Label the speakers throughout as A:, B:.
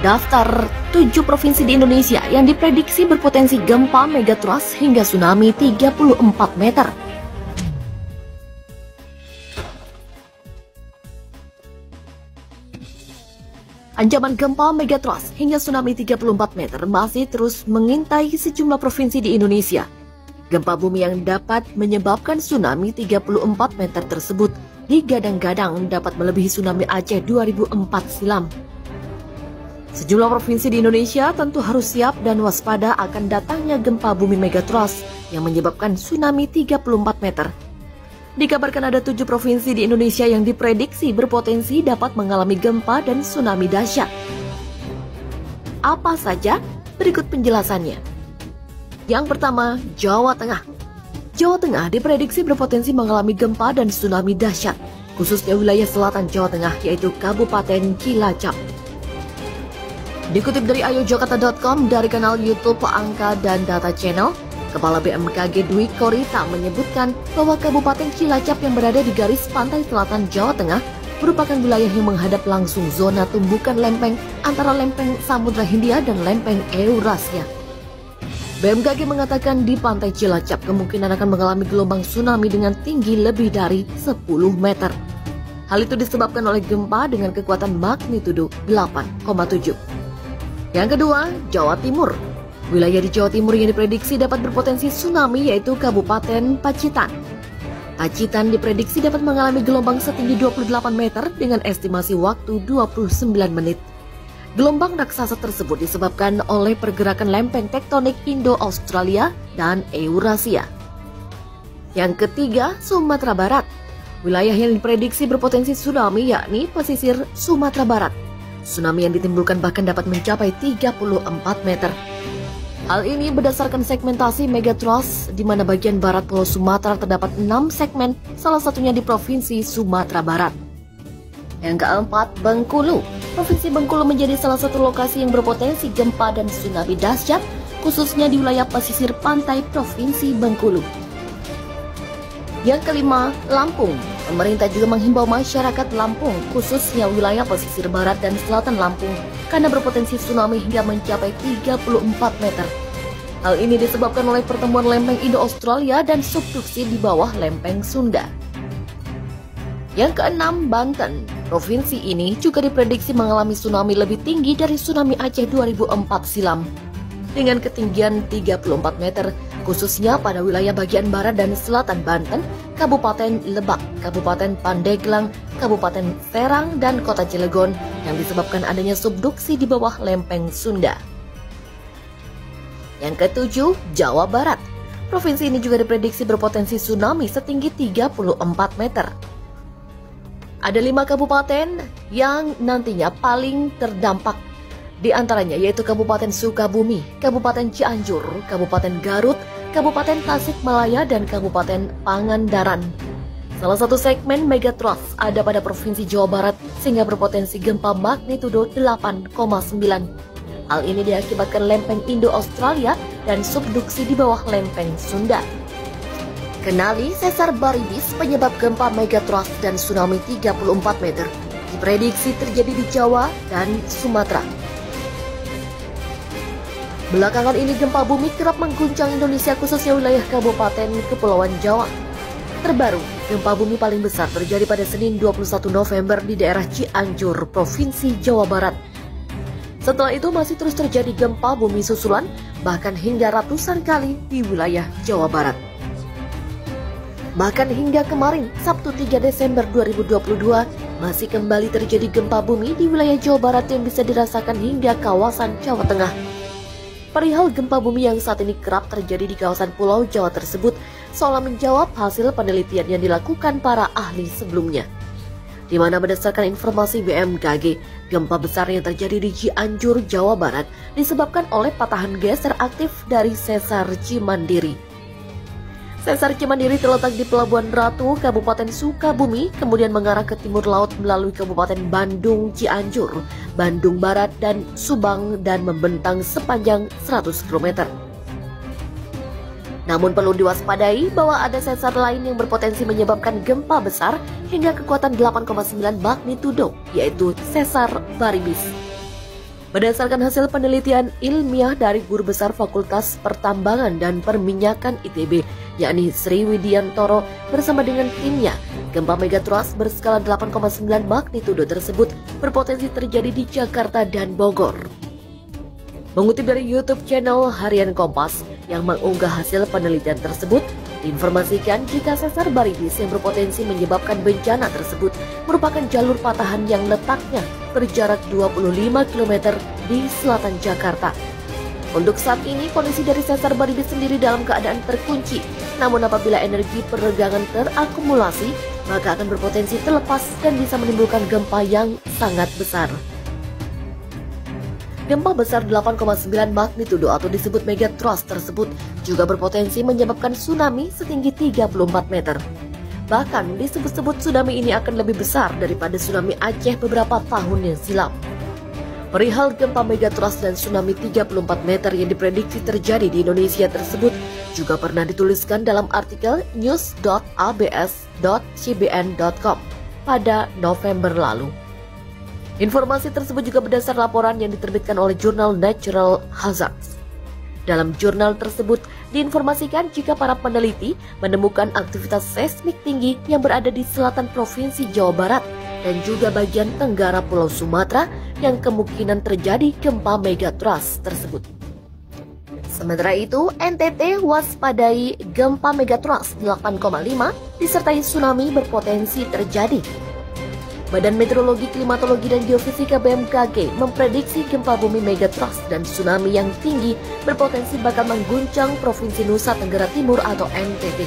A: Daftar 7 provinsi di Indonesia yang diprediksi berpotensi gempa megatrust hingga tsunami 34 meter. Ancaman gempa megatrust hingga tsunami 34 meter masih terus mengintai sejumlah provinsi di Indonesia. Gempa bumi yang dapat menyebabkan tsunami 34 meter tersebut digadang-gadang dapat melebihi tsunami Aceh 2004 silam. Sejumlah provinsi di Indonesia tentu harus siap dan waspada akan datangnya gempa bumi megatrust yang menyebabkan tsunami 34 meter. Dikabarkan ada 7 provinsi di Indonesia yang diprediksi berpotensi dapat mengalami gempa dan tsunami dahsyat. Apa saja? Berikut penjelasannya. Yang pertama, Jawa Tengah. Jawa Tengah diprediksi berpotensi mengalami gempa dan tsunami dahsyat, khususnya wilayah selatan Jawa Tengah yaitu Kabupaten Cilacap. Dikutip dari ayojakarta.com dari kanal YouTube Angka dan Data Channel, Kepala BMKG Dwi Korita menyebutkan bahwa Kabupaten Cilacap yang berada di garis pantai selatan Jawa Tengah merupakan wilayah yang menghadap langsung zona tumbukan lempeng antara lempeng Samudra Hindia dan lempeng Eurasia. BMKG mengatakan di pantai Cilacap kemungkinan akan mengalami gelombang tsunami dengan tinggi lebih dari 10 meter. Hal itu disebabkan oleh gempa dengan kekuatan magnitudo 8,7. Yang kedua, Jawa Timur. Wilayah di Jawa Timur yang diprediksi dapat berpotensi tsunami yaitu Kabupaten Pacitan. Pacitan diprediksi dapat mengalami gelombang setinggi 28 meter dengan estimasi waktu 29 menit. Gelombang raksasa tersebut disebabkan oleh pergerakan lempeng tektonik Indo-Australia dan Eurasia. Yang ketiga, Sumatera Barat. Wilayah yang diprediksi berpotensi tsunami yakni pesisir Sumatera Barat. Tsunami yang ditimbulkan bahkan dapat mencapai 34 meter. Hal ini berdasarkan segmentasi megatrust di mana bagian barat Pulau Sumatera terdapat 6 segmen, salah satunya di Provinsi Sumatera Barat. Yang keempat, Bengkulu. Provinsi Bengkulu menjadi salah satu lokasi yang berpotensi gempa dan tsunami dahsyat, khususnya di wilayah pesisir pantai Provinsi Bengkulu. Yang kelima, Lampung. Pemerintah juga menghimbau masyarakat Lampung, khususnya wilayah pesisir barat dan selatan Lampung, karena berpotensi tsunami hingga mencapai 34 meter. Hal ini disebabkan oleh pertemuan lempeng Indo-Australia dan subduksi di bawah lempeng Sunda. Yang keenam, Banten. Provinsi ini juga diprediksi mengalami tsunami lebih tinggi dari tsunami Aceh 2004 silam, dengan ketinggian 34 meter, khususnya pada wilayah bagian barat dan selatan Banten, Kabupaten Lebak, Kabupaten Pandeglang, Kabupaten Serang, dan Kota Cilegon yang disebabkan adanya subduksi di bawah lempeng Sunda. Yang ketujuh, Jawa Barat. Provinsi ini juga diprediksi berpotensi tsunami setinggi 34 meter. Ada 5 kabupaten yang nantinya paling terdampak. Di antaranya yaitu Kabupaten Sukabumi, Kabupaten Cianjur, Kabupaten Garut, Kabupaten Tasikmalaya, dan Kabupaten Pangandaran. Salah satu segmen megatrust ada pada Provinsi Jawa Barat sehingga berpotensi gempa magnitudo 8,9. Hal ini diakibatkan lempeng Indo-Australia dan subduksi di bawah lempeng Sunda. Kenali sesar Baribis penyebab gempa megatrust dan tsunami 34 meter. Diprediksi terjadi di Jawa dan Sumatera. Belakangan ini gempa bumi kerap mengguncang Indonesia khususnya wilayah Kabupaten Kepulauan Jawa. Terbaru, gempa bumi paling besar terjadi pada Senin 21 November di daerah Cianjur, Provinsi Jawa Barat. Setelah itu masih terus terjadi gempa bumi susulan, bahkan hingga ratusan kali di wilayah Jawa Barat. Bahkan hingga kemarin, Sabtu 3 Desember 2022, masih kembali terjadi gempa bumi di wilayah Jawa Barat yang bisa dirasakan hingga kawasan Jawa Tengah. Perihal gempa bumi yang saat ini kerap terjadi di kawasan Pulau Jawa tersebut, seolah menjawab hasil penelitian yang dilakukan para ahli sebelumnya. Di mana berdasarkan informasi BMKG, gempa besar yang terjadi di Cianjur, Jawa Barat disebabkan oleh patahan geser aktif dari sesar Cimandiri. Sesar Cimandiri terletak di Pelabuhan Ratu, Kabupaten Sukabumi, kemudian mengarah ke timur laut melalui Kabupaten Bandung, Cianjur, Bandung Barat, dan Subang dan membentang sepanjang 100 km. Namun perlu diwaspadai bahwa ada sesar lain yang berpotensi menyebabkan gempa besar hingga kekuatan 8,9 magnitudo, yaitu sesar Baribis. Berdasarkan hasil penelitian ilmiah dari Guru Besar Fakultas Pertambangan dan Perminyakan ITB, yakni Sri Widiantoro bersama dengan timnya, gempa megatrust berskala 8,9 magnitudo tersebut berpotensi terjadi di Jakarta dan Bogor. Mengutip dari YouTube channel Harian Kompas yang mengunggah hasil penelitian tersebut, diinformasikan jika sesar Baribis yang berpotensi menyebabkan bencana tersebut merupakan jalur patahan yang letaknya berjarak 25 km di selatan Jakarta. Untuk saat ini, kondisi dari sesar Baribis sendiri dalam keadaan terkunci. Namun apabila energi peregangan terakumulasi, maka akan berpotensi terlepas dan bisa menimbulkan gempa yang sangat besar. Gempa besar 8,9 magnitudo atau disebut megatrust tersebut juga berpotensi menyebabkan tsunami setinggi 34 meter. Bahkan disebut-sebut tsunami ini akan lebih besar daripada tsunami Aceh beberapa tahun yang silam. Perihal gempa megatrust dan tsunami 34 meter yang diprediksi terjadi di Indonesia tersebut juga pernah dituliskan dalam artikel news.abs.cbn.com pada November lalu. Informasi tersebut juga berdasar laporan yang diterbitkan oleh jurnal Natural Hazards. Dalam jurnal tersebut diinformasikan jika para peneliti menemukan aktivitas seismik tinggi yang berada di selatan Provinsi Jawa Barat dan juga bagian tenggara Pulau Sumatera yang kemungkinan terjadi gempa megatrust tersebut. Sementara itu, NTT waspadai gempa megatrust 8,5 disertai tsunami berpotensi terjadi. Badan Meteorologi, Klimatologi, dan Geofisika BMKG memprediksi gempa bumi megatrust dan tsunami yang tinggi berpotensi bakal mengguncang Provinsi Nusa Tenggara Timur atau NTT.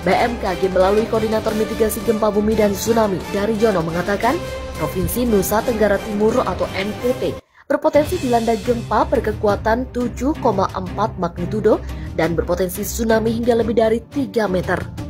A: BMKG melalui Koordinator Mitigasi Gempa Bumi dan Tsunami Daryono mengatakan, Provinsi Nusa Tenggara Timur atau NTT berpotensi dilanda gempa berkekuatan 7,4 magnitudo dan berpotensi tsunami hingga lebih dari 3 meter.